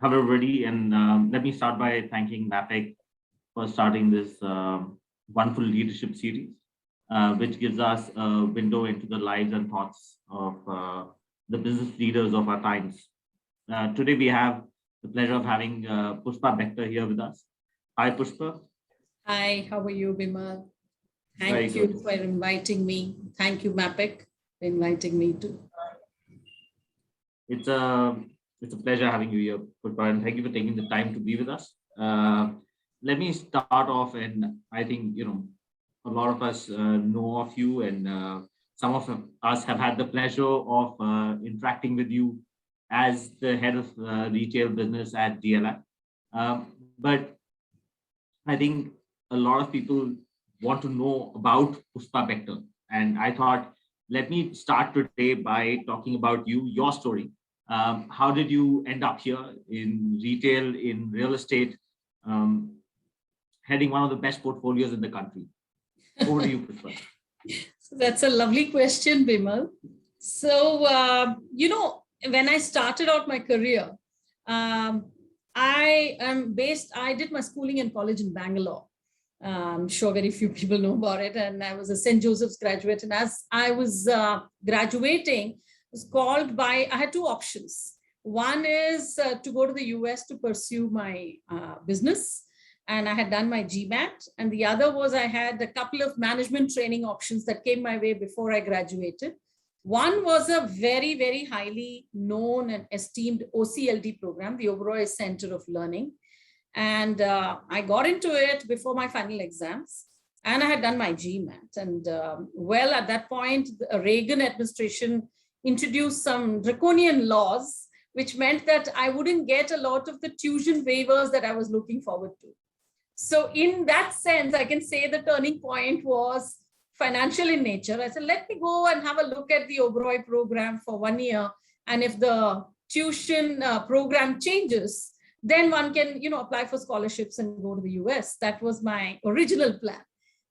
Hello, everybody, and let me start by thanking MAPIC for starting this wonderful leadership series, which gives us a window into the lives and thoughts of the business leaders of our times. Today, we have the pleasure of having Pushpa Bector here with us. Hi, Pushpa. Hi, how are you, Bimal? Very Thank you good. for inviting me. Thank you, MAPIC, for inviting me too. It's a it's a pleasure having you here, Pushpa, and thank you for taking the time to be with us. Let me start off, and I think a lot of us know of you, and some of us have had the pleasure of interacting with you as the head of retail business at DLF. But I think a lot of people want to know about Pushpa Bector, and I thought let me start today by talking about you, your story. How did you end up here in retail, in real estate, um, heading one of the best portfolios in the country? Over to you, Pushpa. So that's a lovely question, Bimal. So, when I started out my career, I did my schooling and college in Bangalore. I'm sure very few people know about it. And I was a St. Joseph's graduate. And as I was graduating, I had two options. One is to go to the US to pursue my business. And I had done my GMAT. And the other was I had a couple of management training options that came my way before I graduated. One was a very, very highly known and esteemed OCLD program, the Oberoi Center of Learning. And I got into it before my final exams. And I had done my GMAT. And at that point, the Reagan administration introduced some draconian laws, which meant that I wouldn't get a lot of the tuition waivers that I was looking forward to. So in that sense, I can say the turning point was financial in nature. I said, let me go and have a look at the Oberoi program for 1 year. And if the tuition program changes, then one can, apply for scholarships and go to the US. That was my original plan.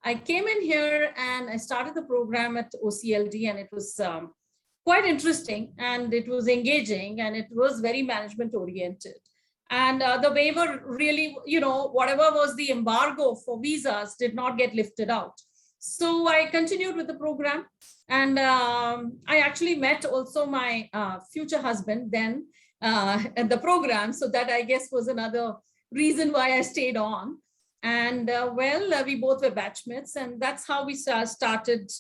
I came in here and I started the program at OCLD, and it was quite interesting, and it was engaging, and it was very management oriented. And the waiver really, whatever was the embargo for visas did not get lifted out. So I continued with the program, and I actually met also my future husband then at the program. So that, I guess, was another reason why I stayed on. And we both were batchmates, and that's how we started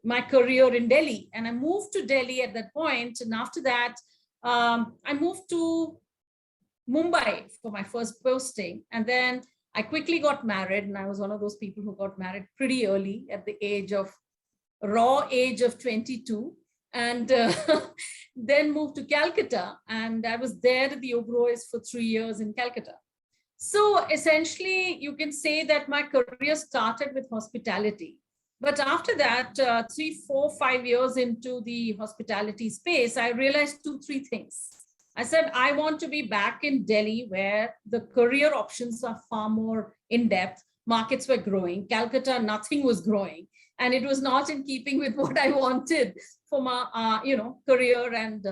my career in Delhi. And I moved to Delhi at that point. And after that, I moved to Mumbai for my first posting. And then I quickly got married. And I was one of those people who got married pretty early at the raw age of 22. And then moved to Calcutta. And I was there at the Oberois for 3 years in Calcutta. So essentially, you can say that my career started with hospitality. But after that, 3, 4, 5 years into the hospitality space, I realized 2, 3 things. I said, I want to be back in Delhi, where the career options are far more in depth. Markets were growing. Calcutta, nothing was growing. And it was not in keeping with what I wanted for my, career and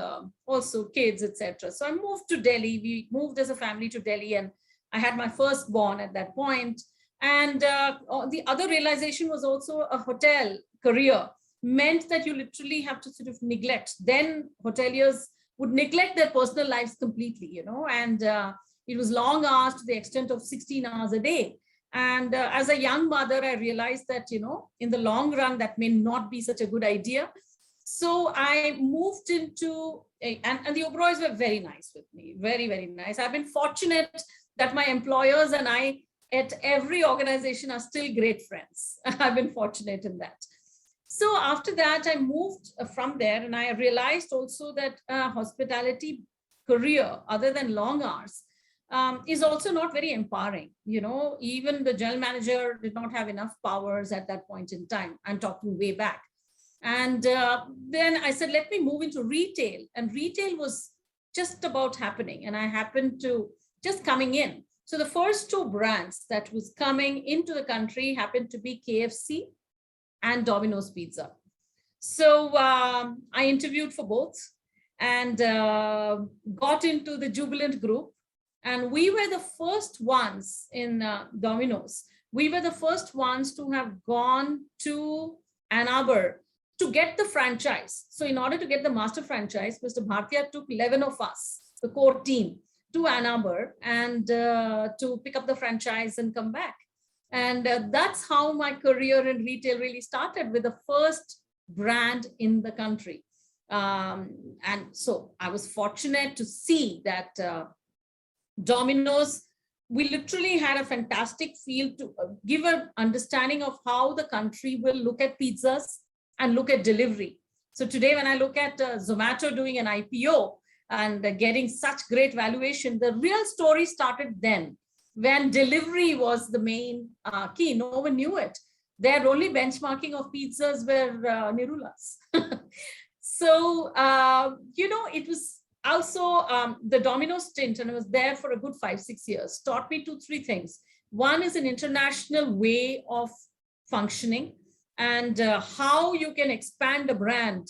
also kids, etc. So I moved to Delhi. We moved as a family to Delhi, and I had my firstborn at that point. And the other realization was also a hotel career meant that you literally have to sort of neglect. Then hoteliers would neglect their personal lives completely, and it was long hours to the extent of 16 hours a day. And as a young mother, I realized that, in the long run, that may not be such a good idea. So I moved into, and the Oberois were very nice with me, very, very nice. I've been fortunate that my employers and I at every organization are still great friends. I've been fortunate in that. So after that, I moved from there, and I realized also that hospitality career, other than long hours, is also not very empowering. Even the general manager did not have enough powers at that point in time. I'm talking way back. And then I said, let me move into retail. And retail was just about happening. And I happened to just coming in. So the first 2 brands that was coming into the country happened to be KFC and Domino's Pizza. So I interviewed for both and got into the Jubilant group. And we were the first ones in Domino's. We were the first ones to have gone to Ann Arbor to get the franchise. So in order to get the master franchise, Mr. Bhartia took 11 of us, the core team, to Ann Arbor and to pick up the franchise and come back. And that's how my career in retail really started, with the first brand in the country. And so I was fortunate to see that Domino's, we literally had a fantastic field to give an understanding of how the country will look at pizzas and look at delivery. So today, when I look at Zomato doing an IPO and getting such great valuation, the real story started then, when delivery was the main key. No one knew it. Their only benchmarking of pizzas were Nirulas. So, it was also the Domino's stint, and I was there for a good 5-6 years, taught me 2-3 things. One is an international way of functioning, and how you can expand a brand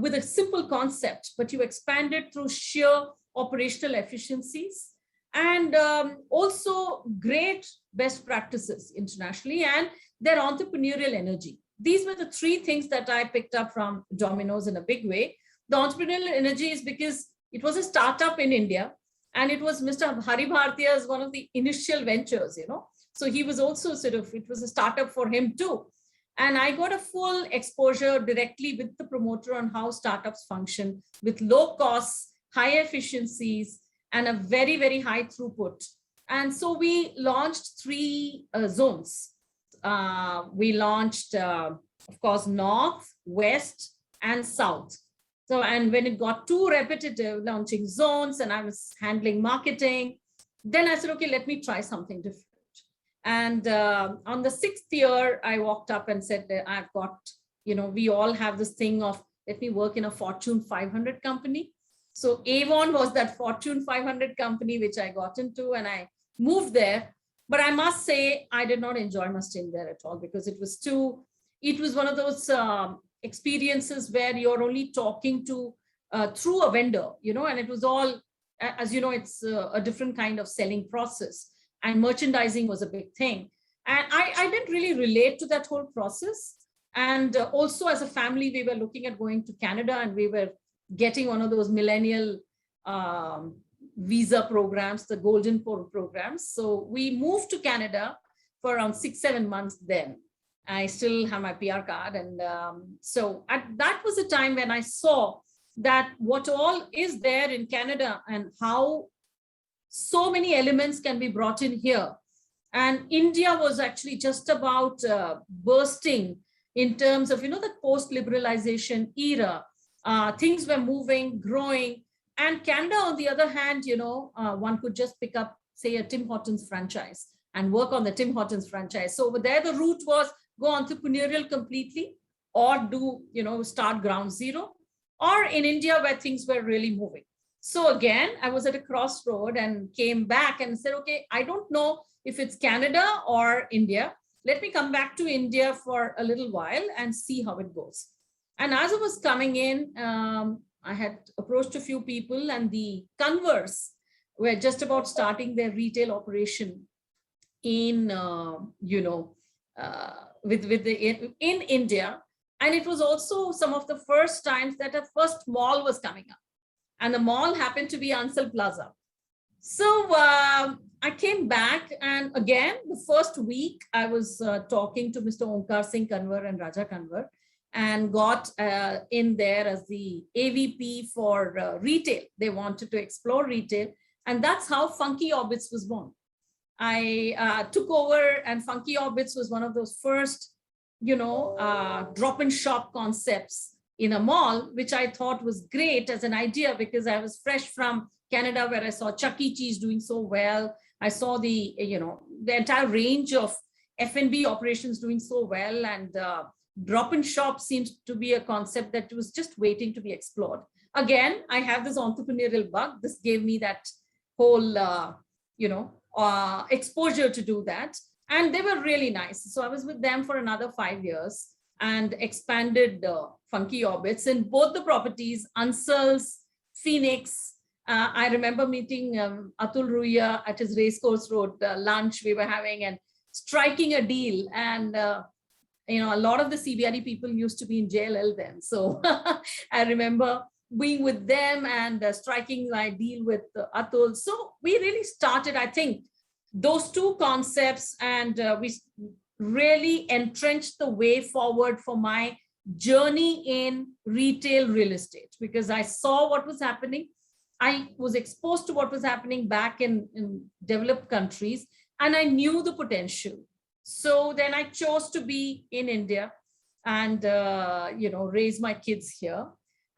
with a simple concept, but you expand it through sheer operational efficiencies, and also great best practices internationally, and their entrepreneurial energy. These were the 3 things that I picked up from Domino's in a big way. The entrepreneurial energy is because it was a startup in India, and it was Mr. Hari Bhartia's one of the initial ventures, So he was also it was a startup for him too. And I got a full exposure directly with the promoter on how startups function with low costs, high efficiencies, and a very, very high throughput. And so we launched 3 zones. We launched, of course, North, West, and South. So, and when it got too repetitive, launching zones, and I was handling marketing, then I said, okay, let me try something different. And on the 6th year, I walked up and said, I've got, we all have this thing of, let me work in a Fortune 500 company. So Avon was that Fortune 500 company, which I got into, and I moved there. But I must say, I did not enjoy my stint there at all, because it was one of those experiences where you're only talking to through a vendor, and it was all, as you know, it's a different kind of selling process, and merchandising was a big thing. And I didn't really relate to that whole process. And also as a family, we were looking at going to Canada, and we were getting one of those millennial visa programs, the Golden programs. So we moved to Canada for around 6-7 months then. I still have my PR card. And so that was a time when I saw that what all is there in Canada and how so many elements can be brought in here. And India was actually just about bursting in terms of, the post-liberalization era. Things were moving, growing. And Canada, on the other hand, one could just pick up, say, a Tim Hortons franchise and work on the Tim Hortons franchise. So over there, the route was go entrepreneurial completely, or do, start ground zero, or in India where things were really moving. So again, I was at a crossroad and came back and said, okay, I don't know if it's Canada or India. Let me come back to India for a little while and see how it goes. And as I was coming in, I had approached a few people, and the Converse were just about starting their retail operation in, in India. And it was also some of the first times that a first mall was coming up. And the mall happened to be Ansal Plaza. So I came back, and again, the first week I was talking to Mr. Onkar Singh Kanwar and Raja Kanwar, and got in there as the AVP for retail. They wanted to explore retail, and that's how Funky Orbits was born. I took over, and Funky Orbits was one of those first, drop and shop concepts in a mall, which I thought was great as an idea, because I was fresh from Canada, where I saw Chuck E. Cheese doing so well. I saw the entire range of F&B operations doing so well, and drop and shop seems to be a concept that was just waiting to be explored. Again, I have this entrepreneurial bug. This gave me that whole, exposure to do that. And they were really nice. So I was with them for another 5 years and expanded Funky Orbits in both the properties, Ansal's, Phoenix, I remember meeting Atul Ruya at his Racecourse Road lunch we were having and striking a deal. And a lot of the CBRE people used to be in JLL then. So I remember being with them and striking my deal with Atul. So we really started, I think, those two concepts, and we really entrenched the way forward for my journey in retail real estate, because I saw what was happening. I was exposed to what was happening back in developed countries, and I knew the potential. So then I chose to be in India and, raise my kids here.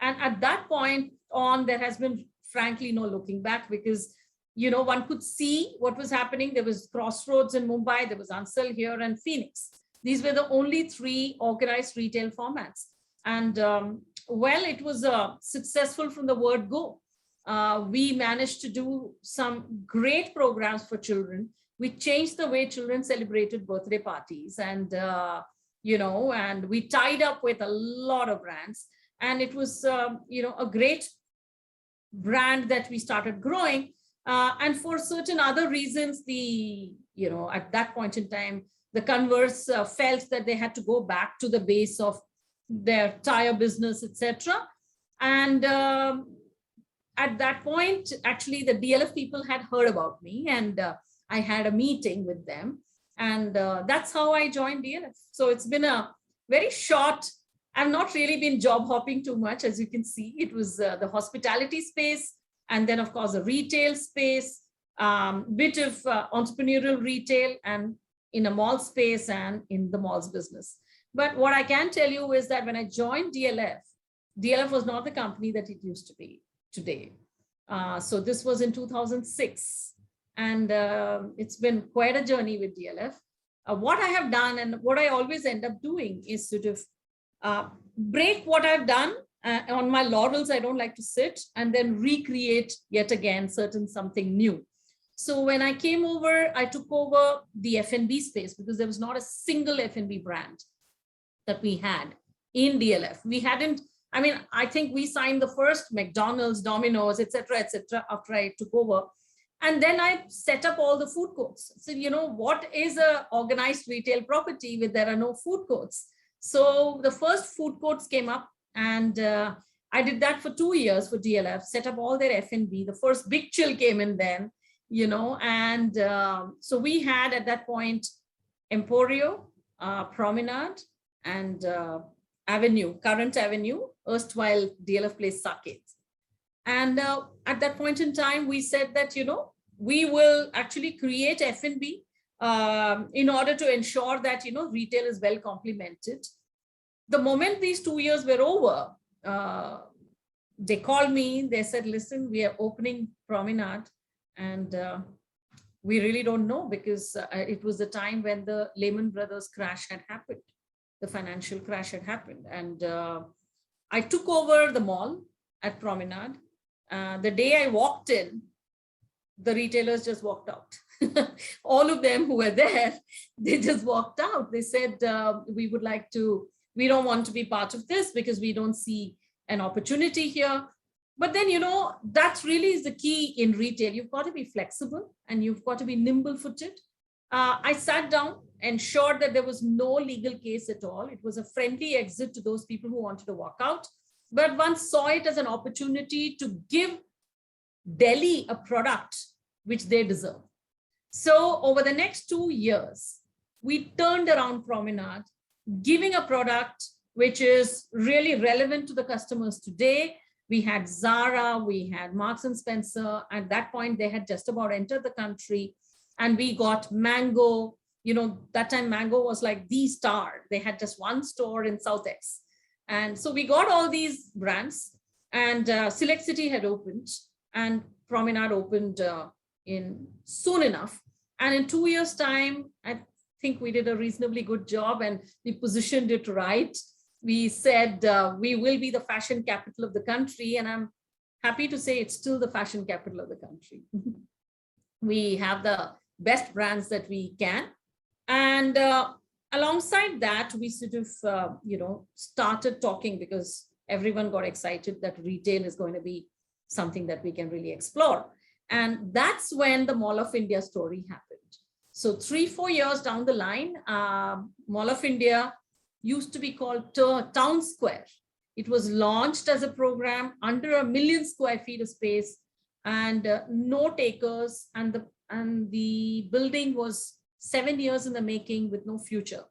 And at that point on, there has been, frankly, no looking back, because, one could see what was happening. There was Crossroads in Mumbai, there was Ansal here, and Phoenix. These were the only 3 organized retail formats. And it was successful from the word go. We managed to do some great programs for children. We changed the way children celebrated birthday parties, and, and we tied up with a lot of brands. And it was, a great brand that we started growing. And for certain other reasons, at that point in time, the Converse felt that they had to go back to the base of their tire business, etc. And at that point, actually, the DLF people had heard about me, and I had a meeting with them. And that's how I joined DLF. So it's been a very short, I've not really been job hopping too much, as you can see. It was the hospitality space, and then, of course, the retail space, bit of entrepreneurial retail, and in a mall space and in the malls business. But what I can tell you is that when I joined DLF, DLF was not the company that it used to be today. So this was in 2006. And it's been quite a journey with DLF. What I have done, and what I always end up doing, is sort of break what I've done. On my laurels, I don't like to sit, and then recreate yet again something new. So when I came over, I took over the F&B space, because there was not a single F&B brand that we had in DLF. We hadn't, I think we signed the first McDonald's, Domino's, etc., after I took over. And then I set up all the food courts. So, what is an organized retail property where there are no food courts? So the first food courts came up, and I did that for 2 years for DLF, set up all their F&B. The first Big Chill came in then, and so we had at that point Emporio, Promenade, and Avenue, current Avenue, erstwhile DLF Place Saket. And at that point in time, we said that, we will actually create F&B in order to ensure that, retail is well complemented. The moment these 2 years were over, they called me, they said, listen, we are opening Promenade, and we really don't know, because it was the time when the Lehman Brothers crash had happened. The financial crash had happened. And I took over the mall at Promenade. The day I walked in, the retailers just walked out. All of them who were there, they just walked out. They said, we don't want to be part of this, because we don't see an opportunity here. But then, that really is the key in retail. You've got to be flexible, and you've got to be nimble-footed. I sat down, ensured that there was no legal case at all. It was a friendly exit to those people who wanted to walk out. But one saw it as an opportunity to give Delhi a product which they deserve. So over the next 2 years, we turned around Promenade, giving a product which is really relevant to the customers today. We had Zara, we had Marks and Spencer. At that point, they had just about entered the country, and we got Mango. That time Mango was like the star. They had just one store in South X. And so we got all these brands, and Select City had opened, and Promenade opened in soon enough. And in 2 years' time, I think we did a reasonably good job, and we positioned it right. We said we will be the fashion capital of the country, and I'm happy to say it's still the fashion capital of the country. We have the best brands that we can. And alongside that, we sort of, started talking, because everyone got excited that retail is going to be something that we can really explore. And that's when the Mall of India story happened. So 3-4 years down the line, Mall of India used to be called Town Square. It was launched as a program under 1 million square feet of space, and no takers, and the building was 7 years in the making with no future.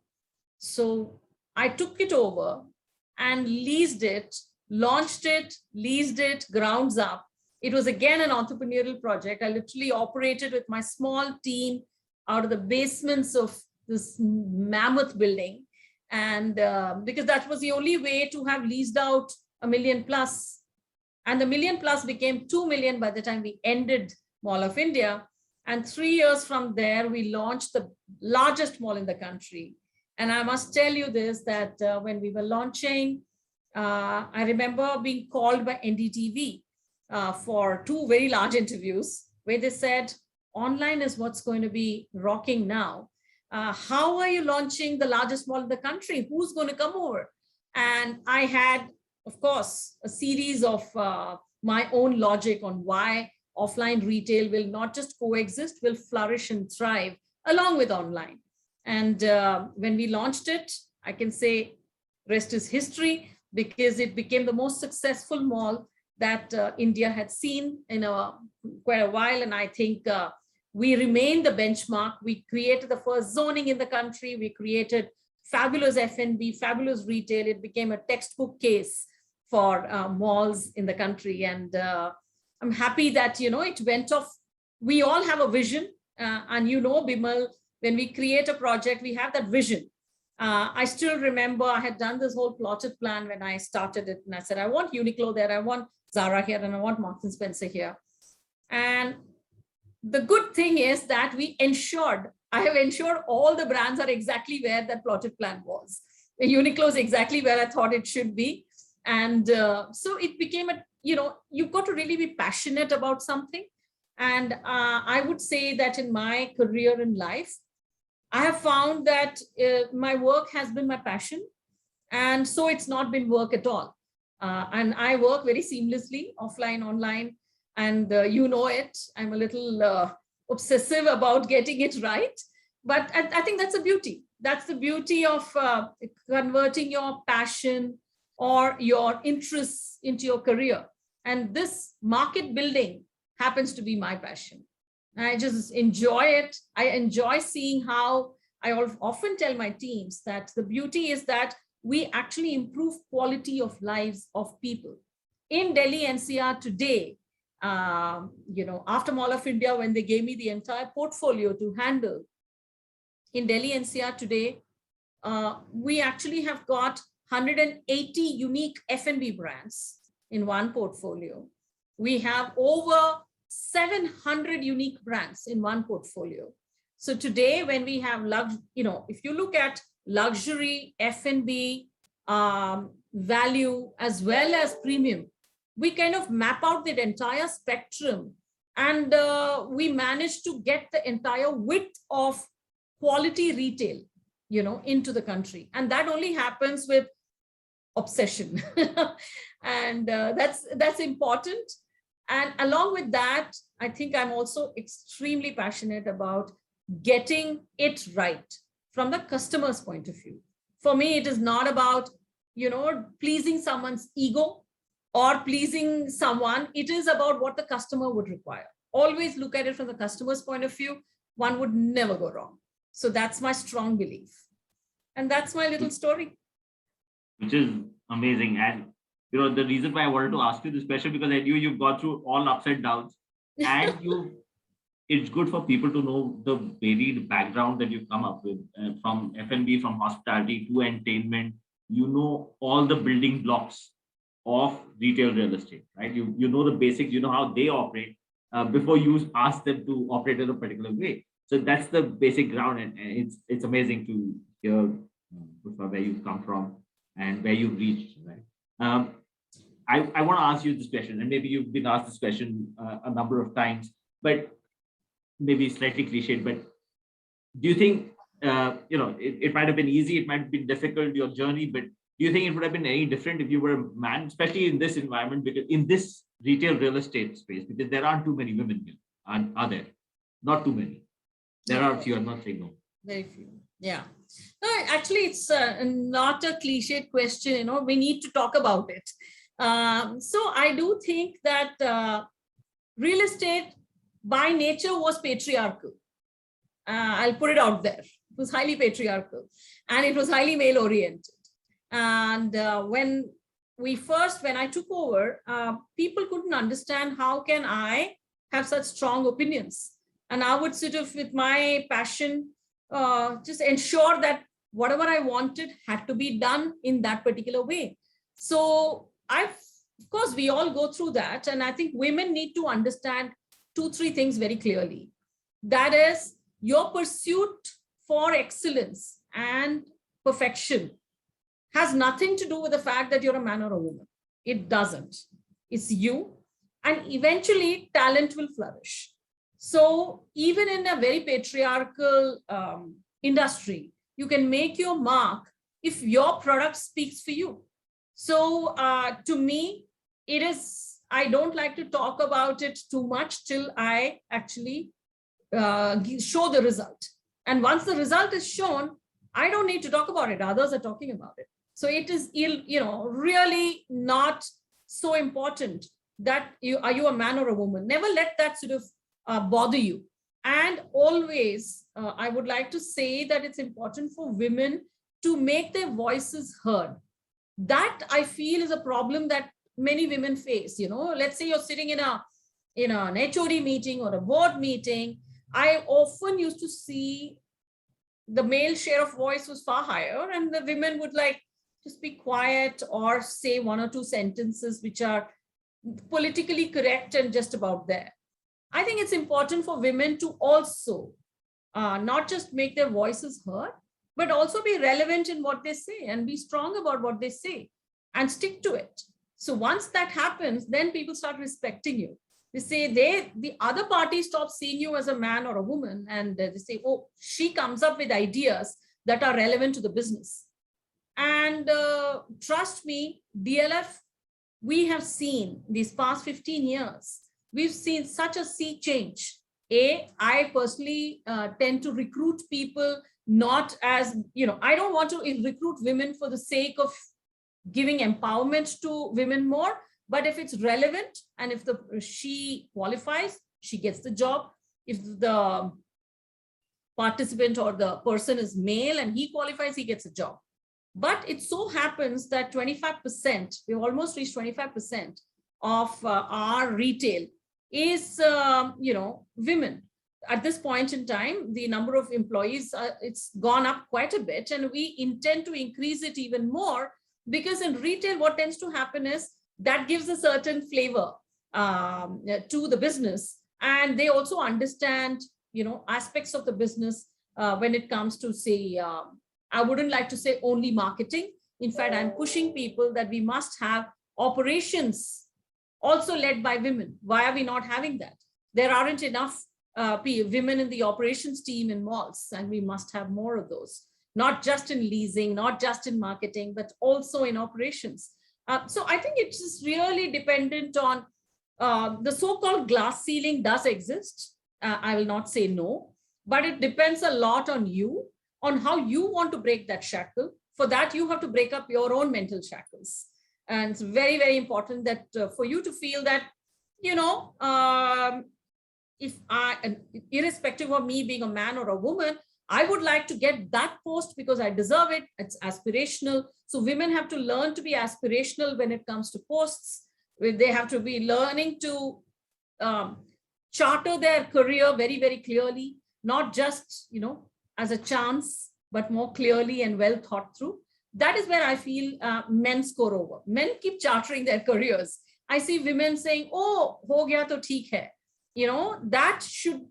So I took it over and leased it, launched it, leased it, grounds up. It was again an entrepreneurial project. I literally operated with my small team out of the basements of this mammoth building. And because that was the only way to have leased out 1 million plus. And the 1 million plus became 2 million by the time we ended Mall of India. And 3 years from there, we launched the largest mall in the country. And I must tell you this, that when we were launching, I remember being called by NDTV for 2 very large interviews where they said, online is what's going to be rocking now. How are you launching the largest mall in the country? Who's going to come over? And I had, of course, a series of my own logic on why offline retail will not just coexist, will flourish and thrive along with online. And when we launched it, I can say rest is history, because it became the most successful mall that India had seen in quite a while. And I think we remained the benchmark. We created the first zoning in the country. We created fabulous F&B, fabulous retail. It became a textbook case for malls in the country. And I'm happy that, it went off. We all have a vision. And Bimal, when we create a project, we have that vision. I still remember I had done this whole plotted plan when I started it. And I said, I want Uniqlo there, I want Zara here, and I want Marks & Spencer here. And the good thing is that I have ensured all the brands are exactly where that plotted plan was. Uniqlo is exactly where I thought it should be. And so it became you've got to really be passionate about something. And I would say that in my career in life, I have found that my work has been my passion. And so it's not been work at all. And I work very seamlessly, offline, online. And it, I'm a little obsessive about getting it right. But I think that's a beauty. That's the beauty of converting your passion or your interests into your career. And this market building happens to be my passion. I just enjoy it. I enjoy seeing how I often tell my teams that the beauty is that we actually improve quality of lives of people. In Delhi NCR today, after Mall of India, when they gave me the entire portfolio to handle, in Delhi NCR today, we actually have got 180 unique F&B brands in one portfolio. We have over 700 unique brands in one portfolio. So today, when we have, if you look at luxury, F&B, value, as well as premium, we kind of map out the entire spectrum, and we manage to get the entire width of quality retail, into the country. And that only happens with obsession. And that's important. And along with that, I think I'm also extremely passionate about getting it right from the customer's point of view. For me, it is not about, pleasing someone's ego or pleasing someone. It is about what the customer would require. Always look at it from the customer's point of view. One would never go wrong. So that's my strong belief. And that's my little story. Which is amazing. And, the reason why I wanted to ask you this question, because I knew you've gone through all ups and downs, and it's good for people to know the varied background that you've come up with, from F&B, from hospitality to entertainment. All the building blocks of retail real estate, right? You know the basics, how they operate before you ask them to operate in a particular way. So that's the basic ground, and it's amazing to hear where you've come from and where you've reached, right? I want to ask you this question, and maybe you've been asked this question a number of times, but maybe slightly cliched, but do you think, it might have been easy, it might have been difficult, your journey, but do you think it would have been any different if you were a man, especially in this environment? Because in this retail real estate space, because there aren't too many women here, are there? Not too many. There are a few, I'm not saying no. Very few. Yeah. No, actually, it's not a cliched question. We need to talk about it. So I do think that real estate by nature was patriarchal. I'll put it out there. It was highly patriarchal and it was highly male oriented. And when I took over, people couldn't understand how can I have such strong opinions. And I would sort of, with my passion, just ensure that whatever I wanted had to be done in that particular way. So of course, we all go through that. And I think women need to understand 2-3 things very clearly. That is, your pursuit for excellence and perfection has nothing to do with the fact that you're a man or a woman. It doesn't. It's you. And eventually, talent will flourish. So even in a very patriarchal industry, you can make your mark if your product speaks for you. So to me, I don't like to talk about it too much till I actually show the result. And once the result is shown, I don't need to talk about it. Others are talking about it. So it is, really not so important that are you a man or a woman. Never let that sort of bother you. And always, I would like to say that it's important for women to make their voices heard. That I feel is a problem that many women face. Let's say you're sitting in an HOD meeting or a board meeting. I often used to see the male share of voice was far higher and the women would just be quiet or say 1 or 2 sentences which are politically correct and just about there. I think it's important for women to also not just make their voices heard, but also be relevant in what they say and be strong about what they say and stick to it. So once that happens, then people start respecting you. They say the other party stops seeing you as a man or a woman, and they say, oh, she comes up with ideas that are relevant to the business. And trust me, DLF, we have seen these past 15 years, we've seen such a sea change. I personally tend to recruit people not as, I don't want to recruit women for the sake of giving empowerment to women more, but if it's relevant and if she qualifies, she gets the job. If the participant or the person is male and he qualifies, he gets a job. But it so happens that 25%, we've almost reached 25% of our retail is, women. At this point in time, the number of employees, it's gone up quite a bit, and we intend to increase it even more, because in retail, what tends to happen is that gives a certain flavor to the business. And they also understand, aspects of the business when it comes to, say, I wouldn't like to say only marketing. In fact, I'm pushing people that we must have operations also led by women. Why are we not having that? There aren't enough women in the operations team in malls, and we must have more of those, not just in leasing, not just in marketing, but also in operations. So I think it's just really dependent on the so-called glass ceiling does exist. I will not say no, but it depends a lot on you, on how you want to break that shackle. For that, you have to break up your own mental shackles. And it's very, very important that for you to feel that, if irrespective of me being a man or a woman, I would like to get that post because I deserve it. It's aspirational. So women have to learn to be aspirational when it comes to posts. They have to be learning to charter their career very, very clearly, not just, as a chance, but more clearly and well thought through. That is where I feel men score over. Men keep chartering their careers. I see women saying, oh, ho gaya to theek hai. That should,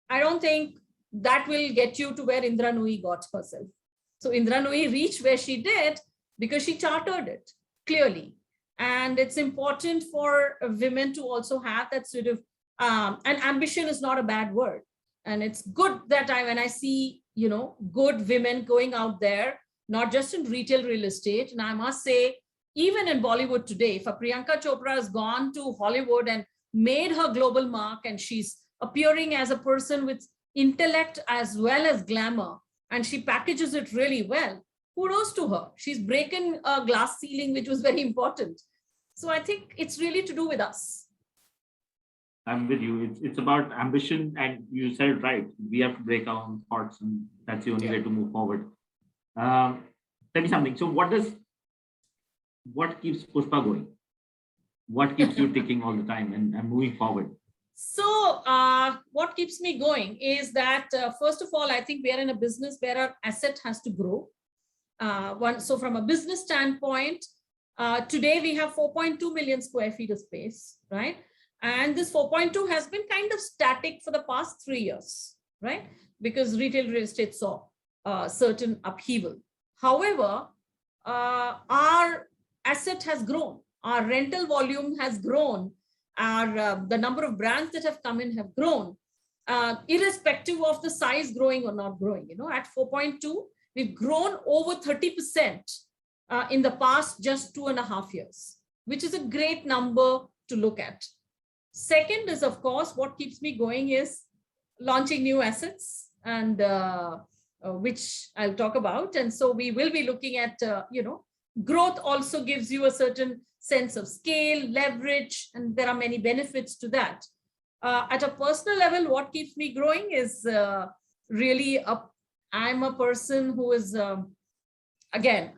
I don't think that will get you to where Indra Nooyi got herself. So Indra Nooyi reached where she did because she chartered it clearly. And it's important for women to also have that sort of, and ambition is not a bad word. And it's good that when I see, good women going out there, not just in retail real estate. And I must say, even in Bollywood today, if a Priyanka Chopra has gone to Hollywood and made her global mark, and she's appearing as a person with intellect as well as glamour, and she packages it really well, kudos to her. She's breaking a glass ceiling, which was very important. So I think it's really to do with us. I'm with you. It's about ambition, and you said it right. We have to break our own thoughts, and that's the only way to move forward. Tell me something. So, what keeps Pushpa going? What keeps you ticking all the time and moving forward? So, what keeps me going is that first of all, I think we are in a business where our asset has to grow. So, from a business standpoint, today we have 4.2 million square feet of space, right? And this 4.2 has been kind of static for the past 3 years, right? Because retail real estate saw certain upheaval. However, our asset has grown. Our rental volume has grown. The number of brands that have come in have grown, irrespective of the size growing or not growing. You know, at 4.2, we've grown over 30% in the past just 2.5 years, which is a great number to look at. Second is, of course, what keeps me going is launching new assets, and which I'll talk about. And so we will be looking at, growth also gives you a certain sense of scale, leverage, and there are many benefits to that. At a personal level, what keeps me growing is really, I'm a person who is, again,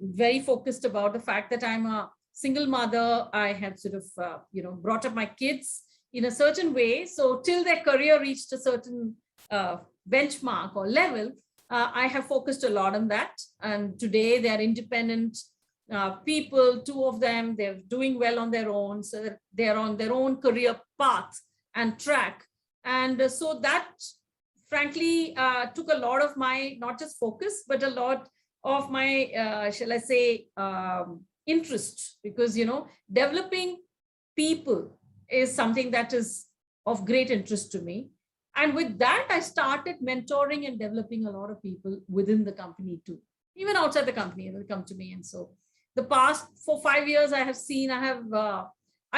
very focused about the fact that I'm a single mother. I had sort of, brought up my kids in a certain way. So till their career reached a certain benchmark or level, I have focused a lot on that. And today they are independent people, 2 of them, they're doing well on their own. So they're on their own career path and track. And so that, frankly, took a lot of my, not just focus, but a lot of my, shall I say, interest, because, developing people is something that is of great interest to me. And with that, I started mentoring and developing a lot of people within the company too, even outside the company. They will come to me. And so the past 4-5 years, I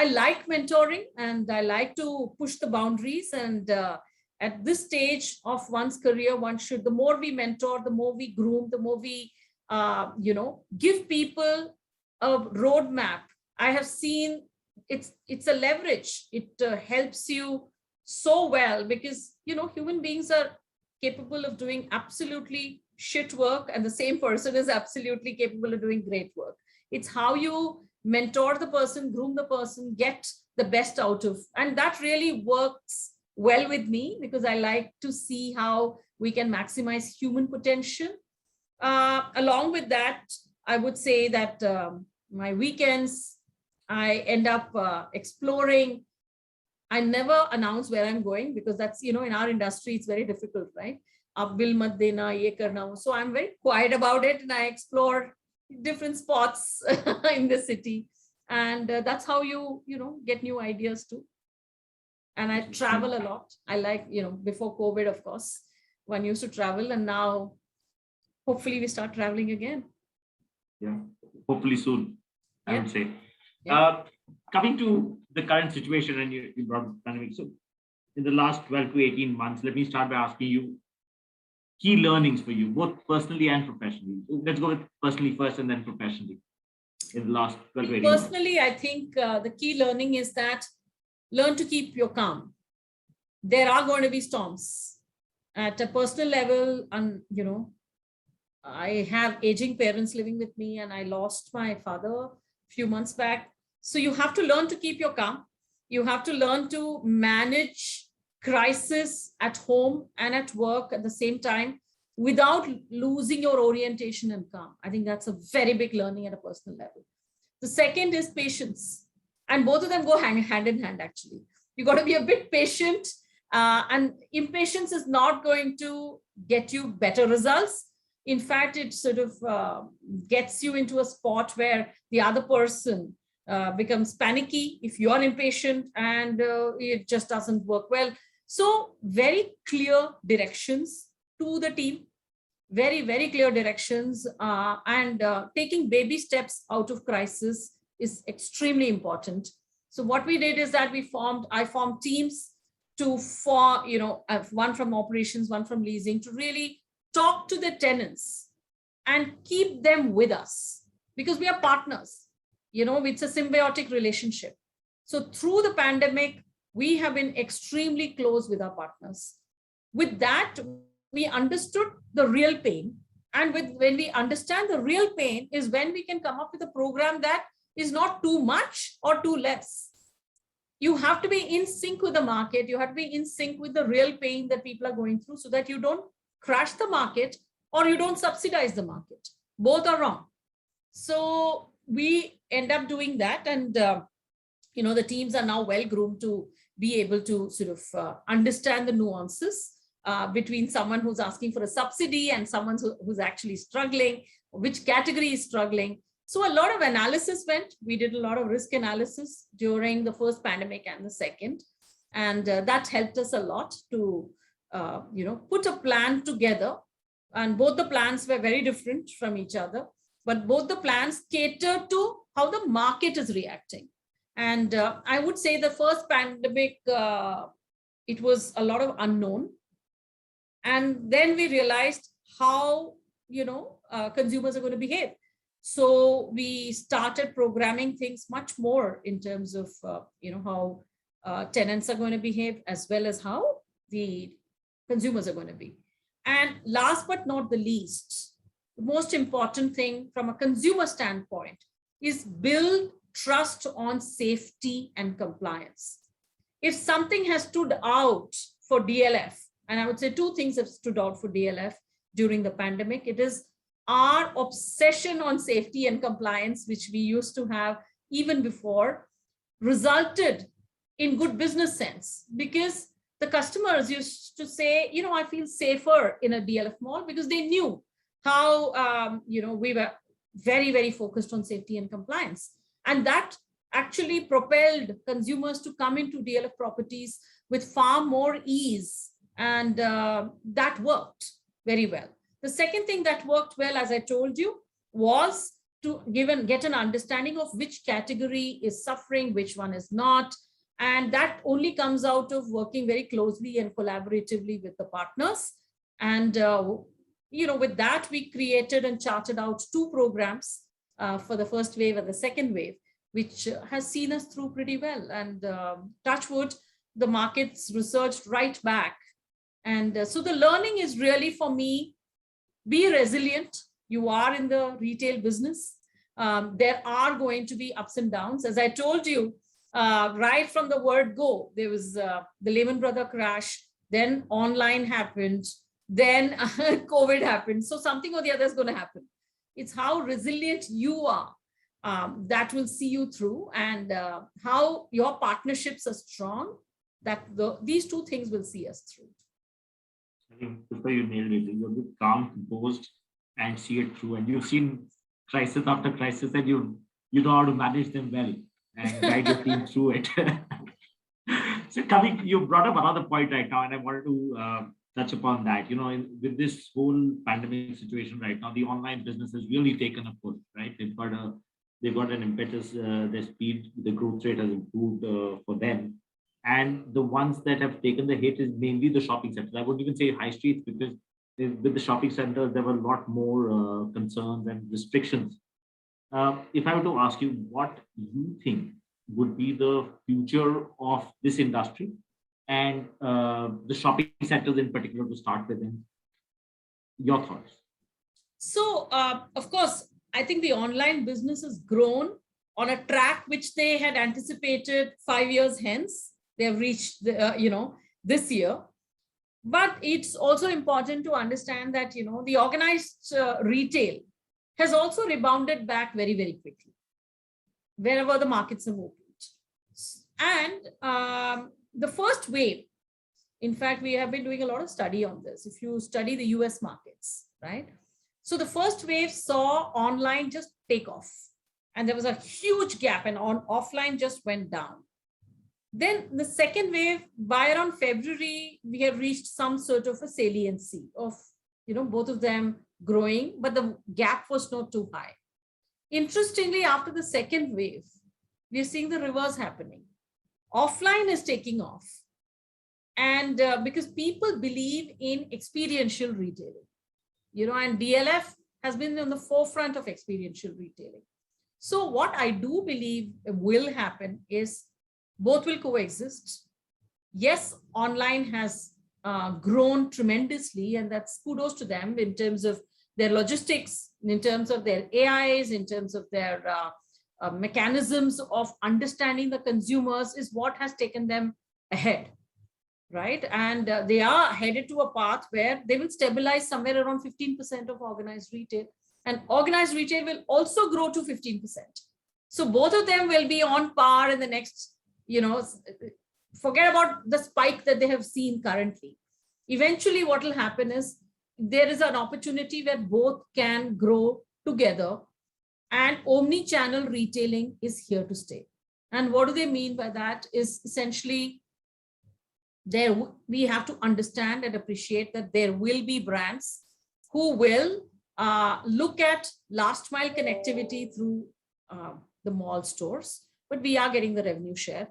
like mentoring, and I like to push the boundaries. And at this stage of one's career, one should, the more we mentor, the more we groom, the more we, give people a roadmap. I have seen it's a leverage. It helps you so well, because, human beings are capable of doing absolutely shit work, and the same person is absolutely capable of doing great work. It's how you mentor the person, groom the person, get the best out of, and that really works well with me, because I like to see how we can maximize human potential. Along with that, I would say that my weekends, I end up exploring. I never announce where I'm going, because that's, in our industry, it's very difficult, right? Ab bill mat dena, ye karna. So I'm very quiet about it, and I explore different spots in the city. And that's how you, get new ideas too. And I travel a lot. I like, before COVID, of course, one used to travel, and now hopefully we start traveling again. Yeah, hopefully soon, I would say. Yeah. Coming to the current situation, and you brought pandemic. So in the last 12 to 18 months, let me start by asking you key learnings for you, both personally and professionally. Let's go with personally first and then professionally in the last 12 to 18 months. Personally, I think the key learning is that learn to keep your calm. There are going to be storms. At a personal level, and I have aging parents living with me, and I lost my father a few months back. So you have to learn to keep your calm. You have to learn to manage crisis at home and at work at the same time without losing your orientation and calm. I think that's a very big learning at a personal level. The second is patience. And both of them go hand in hand, actually. You got to be a bit patient, and impatience is not going to get you better results. In fact, it sort of gets you into a spot where the other person becomes panicky if you're impatient, and it just doesn't work well. So very clear directions to the team, very, very clear directions, and taking baby steps out of crisis is extremely important. So what we did is that I formed teams one from operations, one from leasing, to really talk to the tenants and keep them with us, because we are partners. It's a symbiotic relationship. So through the pandemic, we have been extremely close with our partners. With that, we understood the real pain. And when we understand the real pain is when we can come up with a program that is not too much or too less. You have to be in sync with the market. You have to be in sync with the real pain that people are going through, so that you don't crash the market or you don't subsidize the market. Both are wrong. So we end up doing that. And, the teams are now well groomed to be able to sort of understand the nuances between someone who's asking for a subsidy and someone who's actually struggling, which category is struggling. So a lot of analysis went. We did a lot of risk analysis during the first pandemic and the second. And that helped us a lot to, put a plan together. And both the plans were very different from each other, but both the plans cater to how the market is reacting. And I would say the first pandemic, it was a lot of unknown. And then we realized how, consumers are going to behave. So we started programming things much more in terms of, how tenants are going to behave, as well as how the consumers are going to be. And last but not the least, the most important thing from a consumer standpoint is build trust on safety and compliance. If something has stood out for DLF, and I would say two things have stood out for DLF during the pandemic, it is our obsession on safety and compliance, which we used to have even before, resulted in good business sense, because the customers used to say, I feel safer in a DLF mall, because they knew how, we were very, very focused on safety and compliance. And that actually propelled consumers to come into DLF properties with far more ease. And that worked very well. The second thing that worked well, as I told you, was to get an understanding of which category is suffering, which one is not. And that only comes out of working very closely and collaboratively with the partners. And, with that, we created and charted out two programs for the first wave and the second wave, which has seen us through pretty well. And touch wood, the markets researched right back. And so the learning is really, for me, be resilient. You are in the retail business. There are going to be ups and downs. As I told you, right from the word go, there was the Lehman Brothers crash, then online happened, then COVID happened. So something or the other is going to happen. It's how resilient you are that will see you through, and how your partnerships are strong, that these two things will see us through. I think before you nailed it, you're a bit calm, composed, and see it through. And you've seen crisis after crisis, and you know how to manage them well and guide your team through it. So, Kavi, you brought up another point right now, and I wanted to touch upon that. With this whole pandemic situation right now, the online business has really taken a push, right? They've got an impetus. Their speed, the growth rate has improved for them. And the ones that have taken the hit is mainly the shopping centers. I wouldn't even say high streets, because with the shopping centers, there were a lot more concerns and restrictions. If I were to ask you what you think would be the future of this industry and the shopping centers in particular to start with, and your thoughts? So, of course, I think the online business has grown on a track which they had anticipated 5 years hence. They have reached, this year. But it's also important to understand that, the organized retail has also rebounded back very, very quickly wherever the markets have opened. And the first wave, in fact, we have been doing a lot of study on this. If you study the US markets, right? So the first wave saw online just take off, and there was a huge gap, and offline just went down. Then the second wave, by around February, we have reached some sort of a saliency of both of them growing, but the gap was not too high. Interestingly, after the second wave, we are seeing the reverse happening. Offline is taking off. And because people believe in experiential retailing, and DLF has been on the forefront of experiential retailing. So what I do believe will happen is both will coexist. Yes, online has grown tremendously, and that's kudos to them in terms of their logistics, in terms of their AIs, in terms of their mechanisms of understanding the consumers is what has taken them ahead, right? And they are headed to a path where they will stabilize somewhere around 15% of organized retail, and organized retail will also grow to 15%. So both of them will be on par in the next, forget about the spike that they have seen currently. Eventually what will happen is there is an opportunity where both can grow together, and omni-channel retailing is here to stay. And what do they mean by that is essentially we have to understand and appreciate that there will be brands who will look at last mile connectivity through the mall stores, but we are getting the revenue share.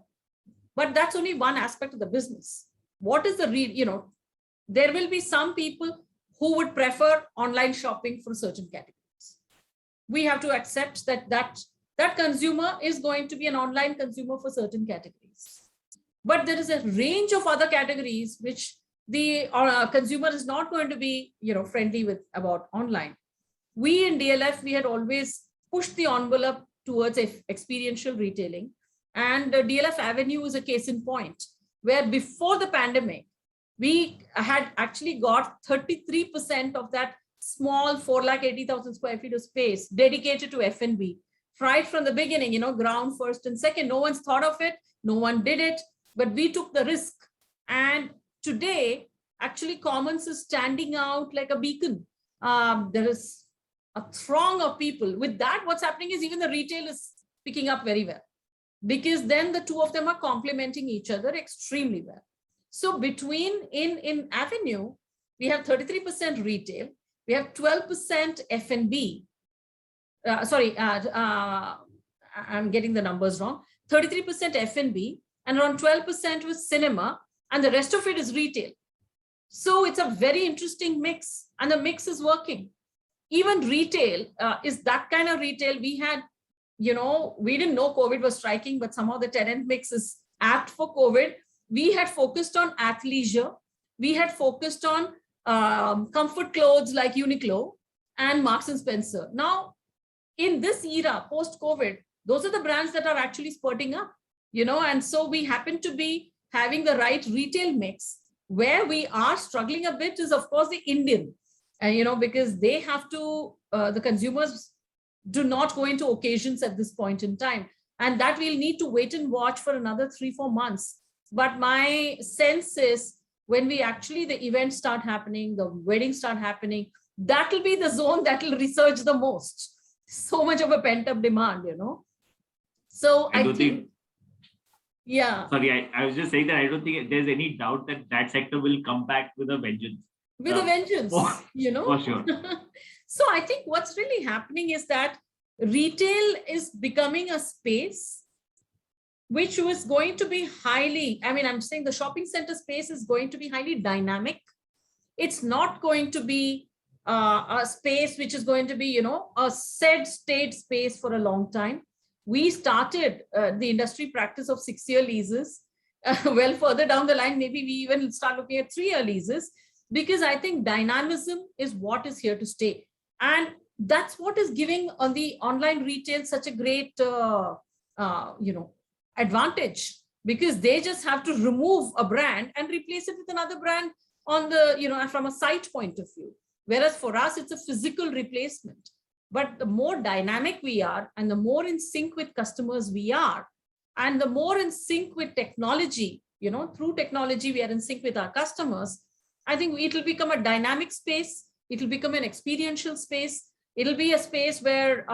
But that's only one aspect of the business. What is the there will be some people who would prefer online shopping for certain categories. We have to accept that consumer is going to be an online consumer for certain categories. But there is a range of other categories which the consumer is not going to be friendly with about online. We in DLF, we had always pushed the envelope towards experiential retailing, and DLF Avenue is a case in point, where before the pandemic, we had actually got 33% of that small 480,000 square feet of space dedicated to F&B. Right from the beginning, ground first and second, no one's thought of it, no one did it, but we took the risk. And today, actually Commons is standing out like a beacon. There is a throng of people. With that, what's happening is even the retail is picking up very well, because then the two of them are complementing each other extremely well. So in Avenue, we have 33% retail, we have 12% F&B. I'm getting the numbers wrong. 33% F&B and around 12% was cinema, and the rest of it is retail. So it's a very interesting mix, and the mix is working. Even retail is that kind of retail. We had, we didn't know COVID was striking, but somehow the tenant mix is apt for COVID. We had focused on athleisure. We had focused on comfort clothes like Uniqlo and Marks and Spencer. Now, in this era, post-COVID, those are the brands that are actually spurting up, and so we happen to be having the right retail mix. Where we are struggling a bit is, of course, the Indian, because they have to, the consumers do not go into occasions at this point in time, and that we'll need to wait and watch for another 3-4 months. But my sense is when the events start happening, the weddings start happening, that will be the zone that will resurge the most. So much of a pent-up demand, So I think yeah. Sorry, I was just saying that I don't think there's any doubt that sector will come back with a vengeance. With a vengeance, For sure. So I think what's really happening is that retail is becoming a space which was going to be I'm saying the shopping center space is going to be highly dynamic. It's not going to be a space which is going to be, a said state space for a long time. We started the industry practice of 6-year leases. Well, further down the line, maybe we even start looking at 3-year leases, because I think dynamism is what is here to stay. And that's what is giving on the online retail such a great, advantage, because they just have to remove a brand and replace it with another brand on the, from a site point of view. Whereas for us, it's a physical replacement. But the more dynamic we are, and the more in sync with customers we are, and the more in sync with technology, through technology, we are in sync with our customers. I think it will become a dynamic space. It will become an experiential space. It'll be a space where,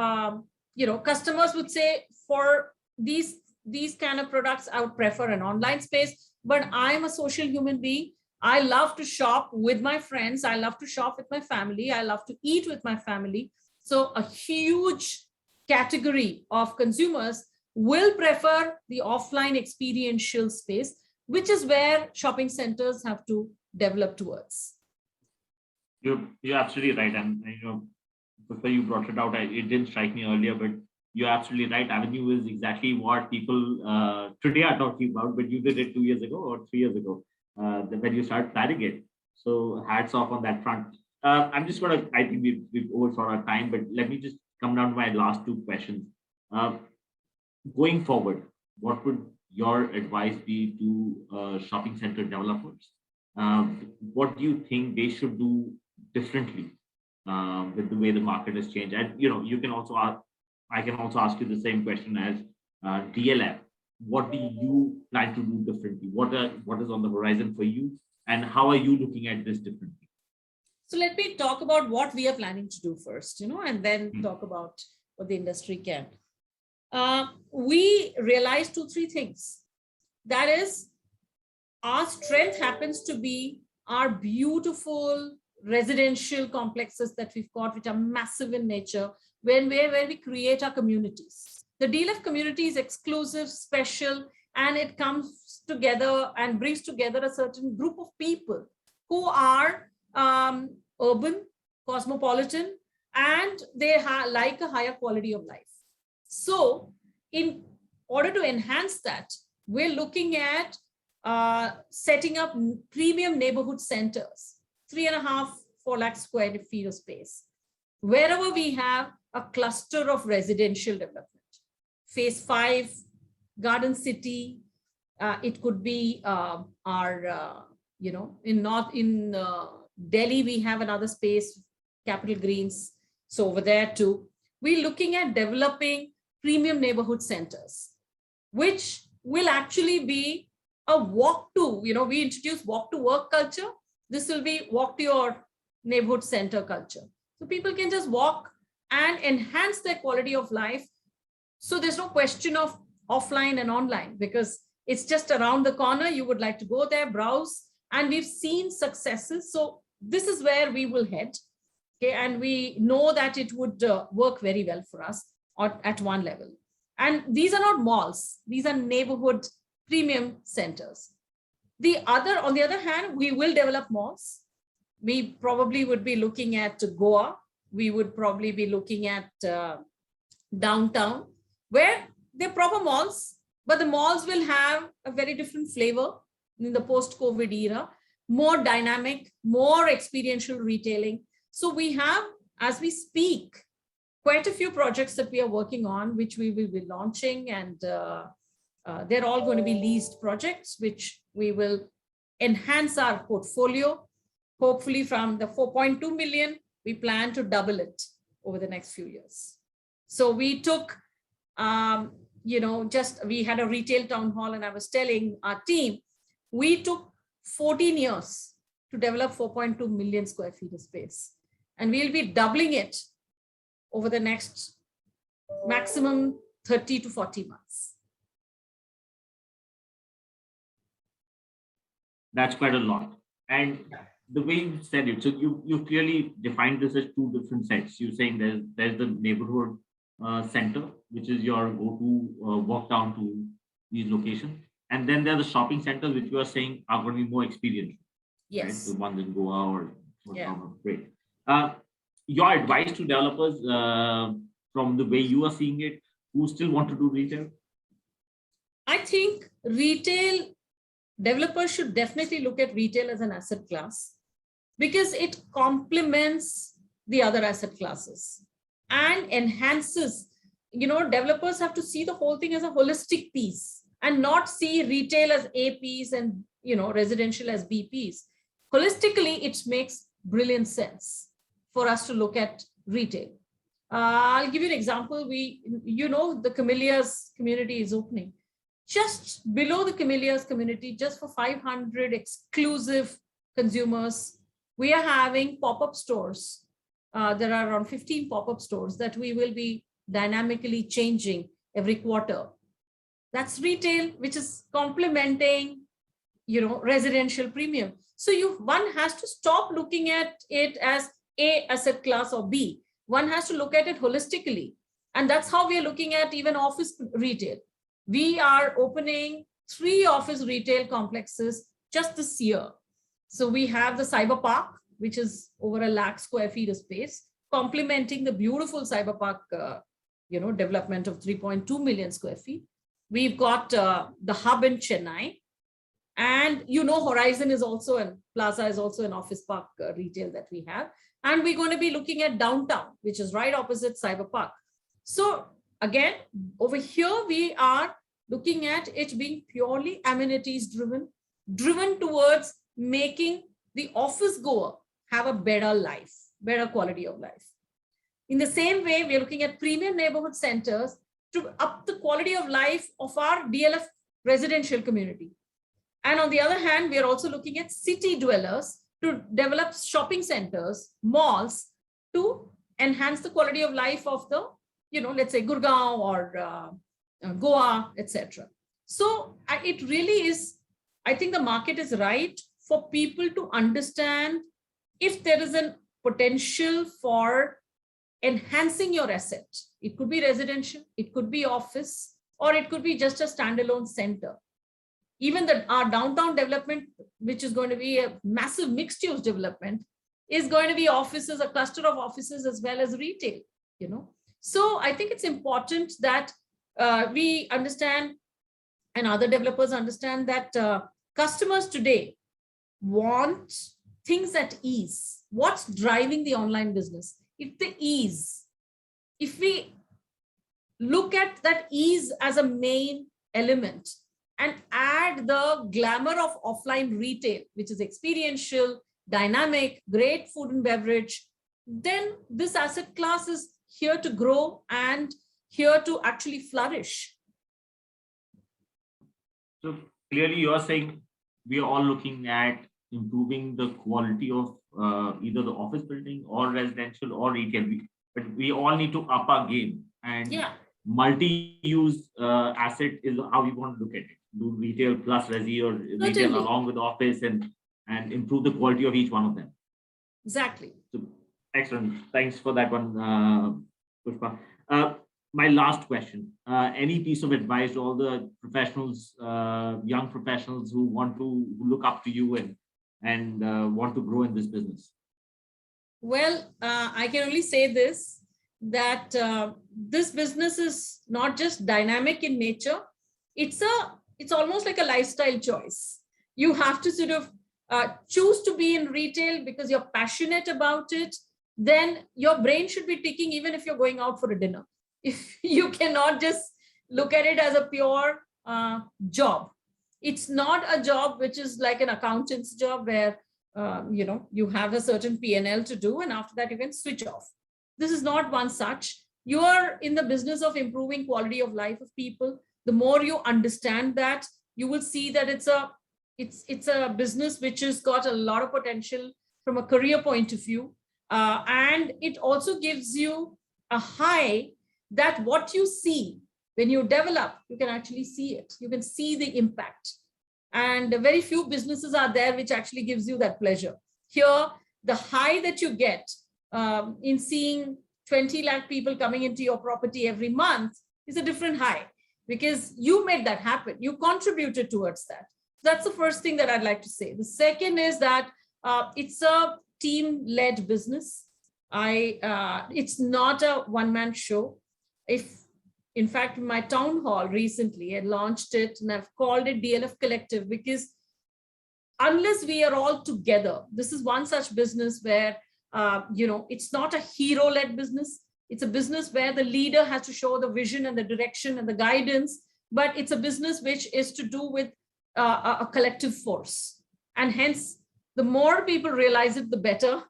customers would say, for these kind of products, I would prefer an online space, but I'm a social human being. I love to shop with my friends. I love to shop with my family. I love to eat with my family. So a huge category of consumers will prefer the offline experiential space, which is where shopping centers have to develop towards. You're absolutely right. And before you brought it out, it didn't strike me earlier, but you're absolutely right. Avenue is exactly what people today are talking about, but you did it 2 years ago or 3 years ago when you started planning it. So hats off on that front. I'm just going to, I think we've overshot our time, but let me just come down to my last two questions. Going forward, what would your advice be to shopping center developers? What do you think they should do differently with the way the market has changed? And you can also ask, I can also ask you the same question as DLF. What do you plan to do differently? What is on the horizon for you, and how are you looking at this differently? So let me talk about what we are planning to do first, and then talk about what the industry can. We realized 2-3 things. That is, our strength happens to be our beautiful residential complexes that we've got, which are massive in nature, where we create our communities. The DLF community is exclusive, special, and it comes together and brings together a certain group of people who are urban, cosmopolitan, and they like a higher quality of life. So in order to enhance that, we're looking at setting up premium neighborhood centers, 3.5-4 lakh square feet of space, wherever we have a cluster of residential development. Phase 5, Garden City, it could be in Delhi, we have another space, Capital Greens. So over there too, we're looking at developing premium neighborhood centers, which will actually be a walk to, we introduce walk to work culture. This will be walk to your neighborhood center culture. So people can just walk and enhance their quality of life. So there's no question of offline and online, because it's just around the corner. You would like to go there, browse, and we've seen successes. So this is where we will head. Okay, and we know that it would work very well for us at one level. And these are not malls. These are neighborhood premium centers. On the other hand, we will develop malls. We probably would be looking at Goa. We would probably be looking at downtown, where they're proper malls, but the malls will have a very different flavor in the post-COVID era, more dynamic, more experiential retailing. So we have, as we speak, quite a few projects that we are working on, which we will be launching, and they're all going to be leased projects, which we will enhance our portfolio. Hopefully from the 4.2 million, we plan to double it over the next few years. So we took, we had a retail town hall, and I was telling our team, we took 14 years to develop 4.2 million square feet of space. And we'll be doubling it over the next maximum 30 to 40 months. That's quite a lot. And the way you said it, so you clearly defined this as two different sets. You're saying there's the neighborhood center, which is your go-to walk down to these locations. And then there are the shopping centers, which you are saying are going to be more experiential. Yes. Right? The ones in Goa or great. Your advice to developers from the way you are seeing it, who still want to do retail? I think retail developers should definitely look at retail as an asset class, because it complements the other asset classes and enhances. Developers have to see the whole thing as a holistic piece and not see retail as A piece and residential as B piece. Holistically, it makes brilliant sense for us to look at retail. I'll give you an example. The Camellias community is opening. Just below the Camellias community, just for 500 exclusive consumers, we are having pop-up stores. There are around 15 pop-up stores that we will be dynamically changing every quarter. That's retail, which is complementing, residential premium. So one has to stop looking at it as A asset class or B. One has to look at it holistically. And that's how we are looking at even office retail. We are opening 3 office retail complexes just this year. So we have the Cyber Park, which is over 1 lakh square feet of space, complementing the beautiful Cyber Park, development of 3.2 million square feet. We've got the hub in Chennai, and Horizon is also, and Plaza is also an office park retail that we have. And we're going to be looking at downtown, which is right opposite Cyber Park. So again, over here, we are looking at it being purely amenities driven towards making the office goer have a better life, better quality of life. In the same way, we are looking at premium neighborhood centers to up the quality of life of our DLF residential community. And on the other hand, we are also looking at city dwellers to develop shopping centers, malls, to enhance the quality of life of the, let's say Gurgaon or Goa, etc. So it really is, I think the market is right for people to understand if there is a potential for enhancing your asset. It could be residential, it could be office, or it could be just a standalone center. Even our downtown development, which is going to be a massive mixed use development, is going to be offices, a cluster of offices as well as retail, So I think it's important that we understand, and other developers understand, that customers today want things at ease. What's driving the online business? It's the ease. If we look at that ease as a main element and add the glamour of offline retail, which is experiential, dynamic, great food and beverage, then this asset class is here to grow and here to actually flourish. So clearly you're saying we are all looking at improving the quality of either the office building or residential or retail, but we all need to up our game, and multi-use asset is how we want to look at it. Do retail plus resi or retail along with office, and improve the quality of each one of them. Exactly. So, excellent. Thanks for that one, Pushpa. My last question, any piece of advice to all the professionals, young professionals who look up to you and want to grow in this business? Well, I can only say this, that this business is not just dynamic in nature. It's almost like a lifestyle choice. You have to sort of choose to be in retail because you're passionate about it. Then your brain should be ticking even if you're going out for a dinner. If you cannot just look at it as a pure job. It's not a job which is like an accountant's job where you have a certain P&L to do, and after that you can switch off. This is not one such. You are in the business of improving quality of life of people. The more you understand that, you will see that it's a business which has got a lot of potential from a career point of view, and it also gives you a high that what you see when you develop, you can actually see it. You can see the impact. And very few businesses are there which actually gives you that pleasure. Here, the high that you get in seeing 20 lakh people coming into your property every month is a different high, because you made that happen. You contributed towards that. That's the first thing that I'd like to say. The second is that it's a team-led business. It's not a one-man show. In fact, my town hall recently, I launched it and I've called it DLF Collective, because unless we are all together, this is one such business where, it's not a hero-led business. It's a business where the leader has to show the vision and the direction and the guidance, but it's a business which is to do with a collective force. And hence, the more people realize it, the better.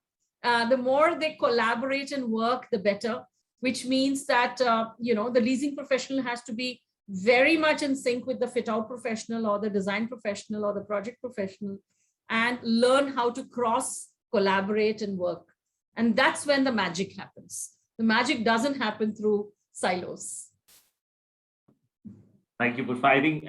The more they collaborate and work, the better. Which means that, the leasing professional has to be very much in sync with the fit out professional or the design professional or the project professional, and learn how to cross collaborate and work. And that's when the magic happens. The magic doesn't happen through silos. Thank you, Pushpa. I think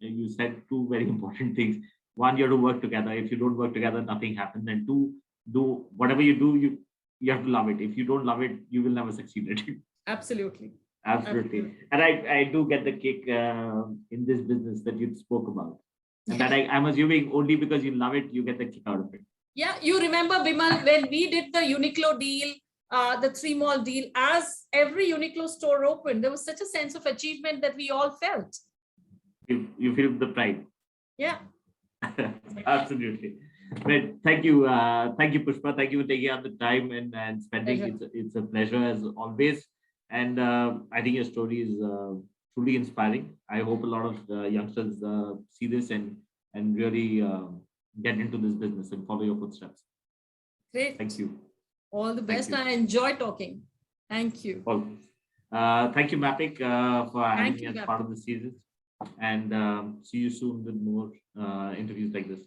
you said two very important things. one, you have to work together. If you don't work together, nothing happens. And two, do whatever you do, you have to love it. If you don't love it, you will never succeed at it. Absolutely. Absolutely. And I do get the kick in this business that you spoke about. And that I'm assuming only because you love it, you get the kick out of it. Yeah, you remember, Bimal, when we did the Uniqlo deal, the 3 mall deal, as every Uniqlo store opened, there was such a sense of achievement that we all felt. You feel the pride. Yeah. Absolutely. But thank you, Pushpa. Thank you for taking out the time and spending. It's a pleasure as always. And I think your story is truly inspiring. I hope a lot of youngsters see this and really get into this business and follow your footsteps. Great. Thank you. All the best. I enjoy talking. Thank you. Thank you, MAPIC, for having me as part of the series. And see you soon with more interviews like this.